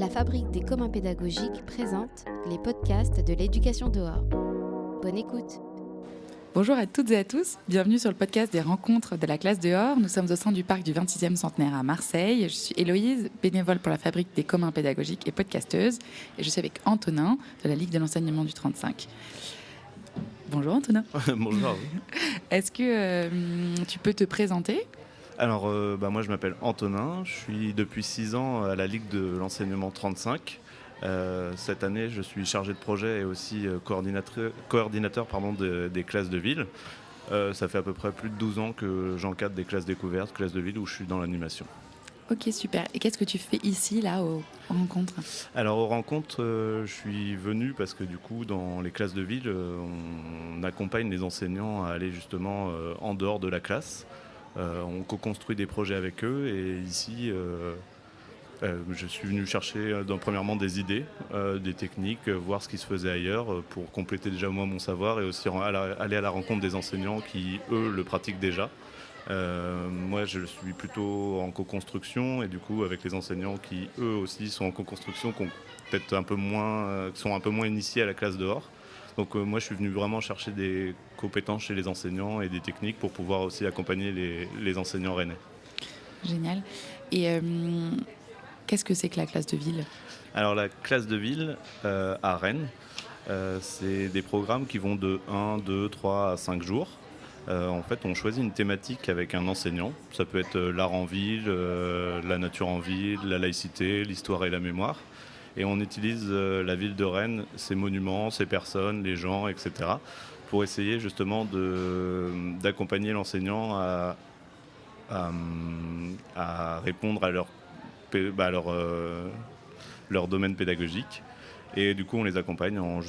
La Fabrique des communs pédagogiques présente les podcasts de l'éducation dehors. Bonne écoute. Bonjour à toutes et à tous, bienvenue sur le podcast des rencontres de la classe dehors. Nous sommes au sein du parc du 26e centenaire à Marseille. Je suis Héloïse, bénévole pour la Fabrique des communs pédagogiques et podcasteuse. Et je suis avec Antonin de la Ligue de l'enseignement du 35. Bonjour Antonin. Bonjour. Est-ce que tu peux te présenter ? Alors, moi je m'appelle Antonin, je suis depuis 6 ans à la Ligue de l'enseignement 35. Cette année, je suis chargé de projet et aussi coordinateur des classes de ville. Ça fait à peu près plus de 12 ans que j'encadre des classes découvertes, classes de ville où je suis dans l'animation. Ok, super. Et qu'est-ce que tu fais ici, là, aux rencontres ? Alors, aux rencontres, je suis venu parce que du coup, dans les classes de ville, on accompagne les enseignants à aller justement en dehors de la classe. On co-construit des projets avec eux et ici, je suis venu chercher premièrement des idées, des techniques, voir ce qui se faisait ailleurs pour compléter déjà moi mon savoir et aussi aller à la rencontre des enseignants qui, eux, le pratiquent déjà. Moi, je suis plutôt en co-construction et du coup, avec les enseignants qui, eux aussi, sont en co-construction, qui sont un peu moins initiés à la classe dehors. Donc moi, je suis venu vraiment chercher des compétences chez les enseignants et des techniques pour pouvoir aussi accompagner les enseignants rennais. Génial. Et qu'est-ce que c'est que la classe de ville ? Alors la classe de ville à Rennes, c'est des programmes qui vont de 1, 2, 3 à 5 jours. En fait, on choisit une thématique avec un enseignant. Ça peut être l'art en ville, la nature en ville, la laïcité, l'histoire et la mémoire. Et on utilise la ville de Rennes, ses monuments, ses personnes, les gens, etc. pour essayer justement d'accompagner l'enseignant à répondre à leur domaine pédagogique. Et du coup, on les accompagne en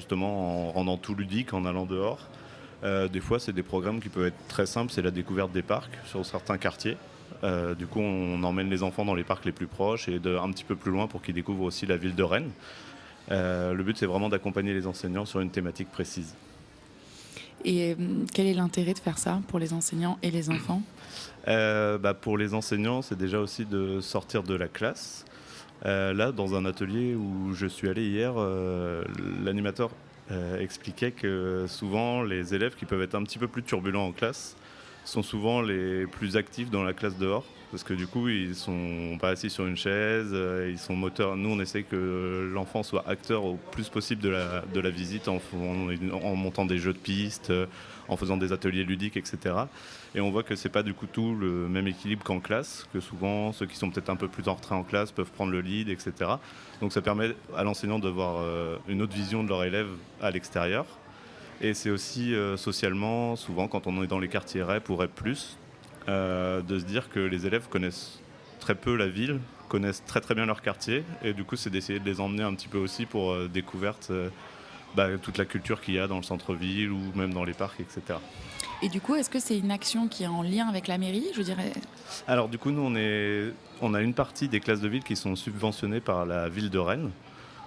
rendant tout ludique, en allant dehors. Des fois, c'est des programmes qui peuvent être très simples, c'est la découverte des parcs sur certains quartiers. Du coup, on emmène les enfants dans les parcs les plus proches et un petit peu plus loin pour qu'ils découvrent aussi la ville de Rennes. Le but, c'est vraiment d'accompagner les enseignants sur une thématique précise. Et quel est l'intérêt de faire ça pour les enseignants et les enfants ? Pour les enseignants, c'est déjà aussi de sortir de la classe. Là, dans un atelier où je suis allé hier, l'animateur expliquait que souvent, les élèves qui peuvent être un petit peu plus turbulents en classe sont souvent les plus actifs dans la classe dehors, parce que du coup, ils sont pas assis sur une chaise, ils sont moteurs. Nous, on essaie que l'enfant soit acteur au plus possible de la visite en montant des jeux de pistes, en faisant des ateliers ludiques, etc. Et on voit que c'est pas du coup tout le même équilibre qu'en classe, que souvent ceux qui sont peut-être un peu plus en retrait en classe peuvent prendre le lead, etc. Donc ça permet à l'enseignant d'avoir une autre vision de leur élève à l'extérieur. Et c'est aussi socialement, souvent quand on est dans les quartiers REP ou REP+, de se dire que les élèves connaissent très peu la ville, connaissent très très bien leur quartier, et du coup c'est d'essayer de les emmener un petit peu aussi pour découverte toute la culture qu'il y a dans le centre-ville ou même dans les parcs, etc. Et du coup, est-ce que c'est une action qui est en lien avec la mairie, je dirais ? Alors du coup, nous on a une partie des classes de ville qui sont subventionnées par la ville de Rennes.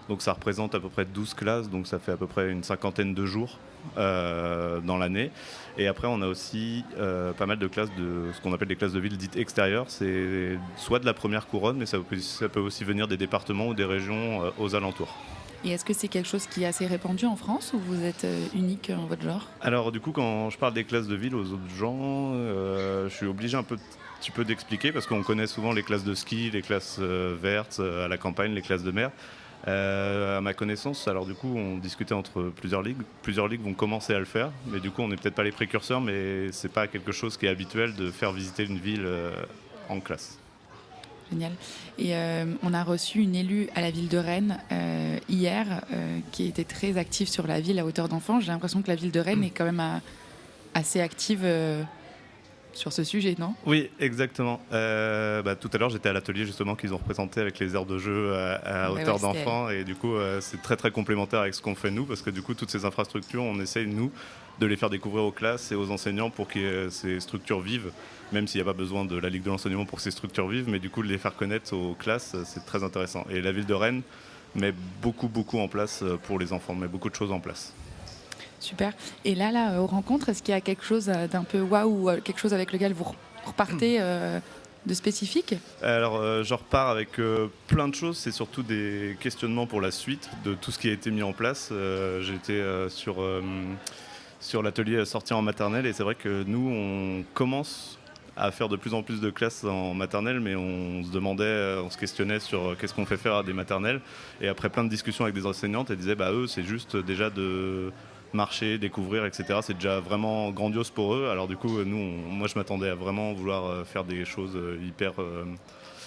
Donc ça représente à peu près 12 classes, donc ça fait à peu près une 50aine de jours dans l'année. Et après, on a aussi pas mal de classes de ce qu'on appelle des classes de ville dites extérieures. C'est soit de la première couronne, mais ça peut aussi venir des départements ou des régions aux alentours. Et est-ce que c'est quelque chose qui est assez répandu en France ou vous êtes unique en votre genre ? Alors du coup, quand je parle des classes de ville aux autres gens, je suis obligé un petit peu d'expliquer parce qu'on connaît souvent les classes de ski, les classes vertes à la campagne, les classes de mer. À ma connaissance, alors du coup, on discutait entre plusieurs ligues. Plusieurs ligues vont commencer à le faire, mais du coup, on n'est peut-être pas les précurseurs, mais c'est pas quelque chose qui est habituel de faire visiter une ville en classe. Génial. Et on a reçu une élue à la ville de Rennes hier qui était très active sur la ville à hauteur d'enfants. J'ai l'impression que la ville de Rennes est quand même assez active sur ce sujet, non ? Oui, exactement. Tout à l'heure, j'étais à l'atelier justement qu'ils ont représenté avec les aires de jeu à hauteur d'enfants. Et du coup, c'est très très complémentaire avec ce qu'on fait nous, parce que du coup, toutes ces infrastructures, on essaye, nous, de les faire découvrir aux classes et aux enseignants pour que ces structures vivent, même s'il n'y a pas besoin de la Ligue de l'enseignement pour que ces structures vivent, mais du coup, de les faire connaître aux classes, c'est très intéressant. Et la ville de Rennes met beaucoup en place pour les enfants, met beaucoup de choses en place. Super. Et là, aux rencontres, est-ce qu'il y a quelque chose d'un peu waouh, quelque chose avec lequel vous repartez de spécifique ? Alors, je repars avec plein de choses. C'est surtout des questionnements pour la suite de tout ce qui a été mis en place. J'ai été sur l'atelier sortie en maternelle et c'est vrai que nous, on commence à faire de plus en plus de classes en maternelle, mais on se demandait, on se questionnait sur qu'est-ce qu'on fait faire à des maternelles. Et après plein de discussions avec des enseignantes, elles disaient eux, c'est juste déjà de marcher, découvrir, etc. C'est déjà vraiment grandiose pour eux. Alors du coup, moi je m'attendais à vraiment vouloir faire des choses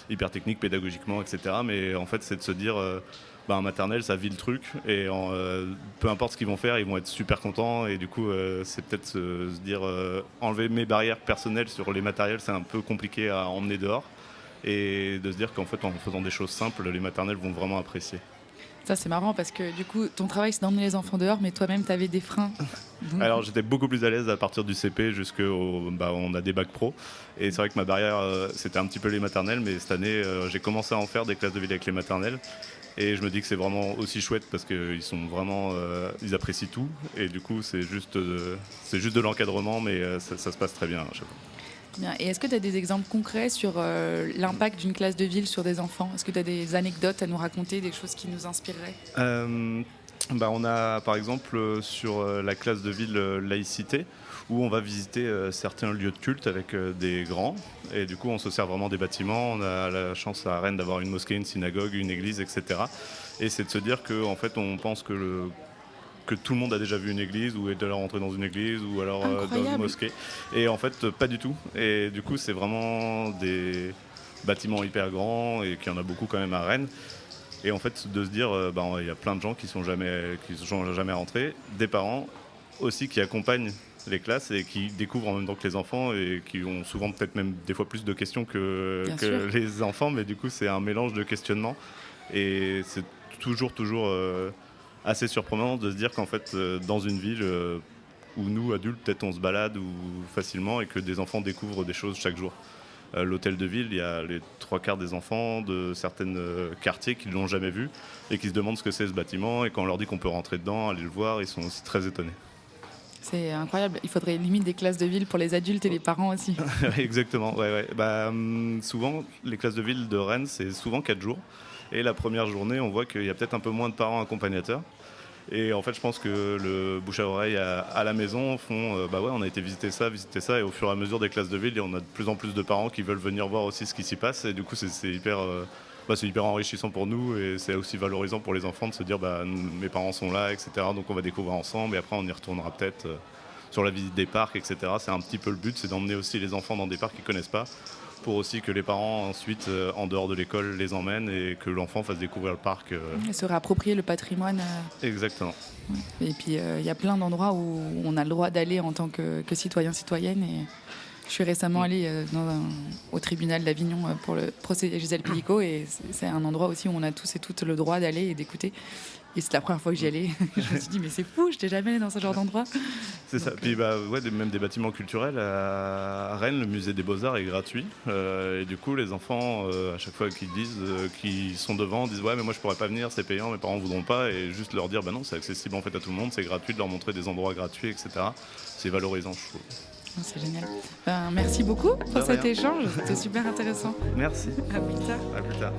hyper techniques, pédagogiquement, etc. Mais en fait, c'est de se dire... en maternelle, ça vit le truc et peu importe ce qu'ils vont faire, ils vont être super contents et du coup, c'est peut-être se dire enlever mes barrières personnelles sur les matériels, c'est un peu compliqué à emmener dehors et de se dire qu'en fait, en faisant des choses simples, les maternelles vont vraiment apprécier. Ça, c'est marrant parce que du coup, ton travail, c'est d'emmener les enfants dehors, mais toi-même, tu avais des freins. Donc... Alors, j'étais beaucoup plus à l'aise à partir du CP jusqu'au... on a des bacs pro. Et c'est vrai que ma barrière, c'était un petit peu les maternelles, mais cette année, j'ai commencé à en faire des classes de ville avec les maternelles. Et je me dis que c'est vraiment aussi chouette parce qu'ils sont vraiment, ils apprécient tout. Et du coup, c'est juste de l'encadrement, mais ça se passe très bien à chaque fois. Bien. Et est-ce que tu as des exemples concrets sur l'impact d'une classe de ville sur des enfants ? Est-ce que tu as des anecdotes à nous raconter, des choses qui nous inspireraient ? On a par exemple sur la classe de ville laïcité, où on va visiter certains lieux de culte avec des grands. Et du coup, on se sert vraiment des bâtiments. On a la chance à Rennes d'avoir une mosquée, une synagogue, une église, etc. Et c'est de se dire qu'en fait, on pense que tout le monde a déjà vu une église ou est déjà rentré dans une église ou alors dans une mosquée. Et en fait, pas du tout. Et du coup, c'est vraiment des bâtiments hyper grands et qu'il y en a beaucoup quand même à Rennes. Et en fait, de se dire, il y a plein de gens qui sont jamais rentrés, des parents aussi qui accompagnent les classes et qui découvrent en même temps que les enfants et qui ont souvent peut-être même des fois plus de questions que les enfants, mais du coup, c'est un mélange de questionnements et c'est toujours assez surprenant de se dire qu'en fait, dans une ville où nous, adultes, peut-être on se balade facilement et que des enfants découvrent des choses chaque jour. L'hôtel de ville, il y a les 3/4 des enfants de certains quartiers qui ne l'ont jamais vu et qui se demandent ce que c'est ce bâtiment. Et quand on leur dit qu'on peut rentrer dedans, aller le voir, ils sont aussi très étonnés. C'est incroyable. Il faudrait limite des classes de ville pour les adultes et les parents aussi. Exactement. Ouais. Souvent, les classes de ville de Rennes, c'est souvent 4 jours. Et la première journée, on voit qu'il y a peut-être un peu moins de parents accompagnateurs. Et en fait, je pense que le bouche à oreille à la maison font on a été visiter ça, et au fur et à mesure des classes de ville, on a de plus en plus de parents qui veulent venir voir aussi ce qui s'y passe. Et du coup, c'est hyper enrichissant pour nous et c'est aussi valorisant pour les enfants de se dire mes parents sont là, etc. Donc on va découvrir ensemble et après on y retournera peut-être sur la visite des parcs, etc. C'est un petit peu le but, c'est d'emmener aussi les enfants dans des parcs qu'ils ne connaissent pas, pour aussi que les parents ensuite, en dehors de l'école, les emmènent et que l'enfant fasse découvrir le parc. Et se réapproprier le patrimoine. Exactement. Et puis il y a plein d'endroits où on a le droit d'aller en tant que citoyen, citoyenne. Et je suis récemment allée au tribunal d'Avignon pour le procès Gisèle Pellicot et c'est un endroit aussi où on a tous et toutes le droit d'aller et d'écouter. Et c'est la première fois que j'y allais. Je me suis dit, mais c'est fou, je n'étais jamais allée dans ce genre d'endroit. C'est ça. Puis même des bâtiments culturels. À Rennes, le musée des Beaux-Arts est gratuit. Et du coup, les enfants, à chaque fois qu'ils disent qu'ils sont devant, disent ouais, mais moi je pourrais pas venir, c'est payant, mes parents ne voudront pas. Et juste leur dire, non, c'est accessible en fait à tout le monde, c'est gratuit, de leur montrer des endroits gratuits, etc. C'est valorisant, je trouve. C'est génial. Merci beaucoup pour cet échange. C'était super intéressant. Merci. À plus tard. À plus tard.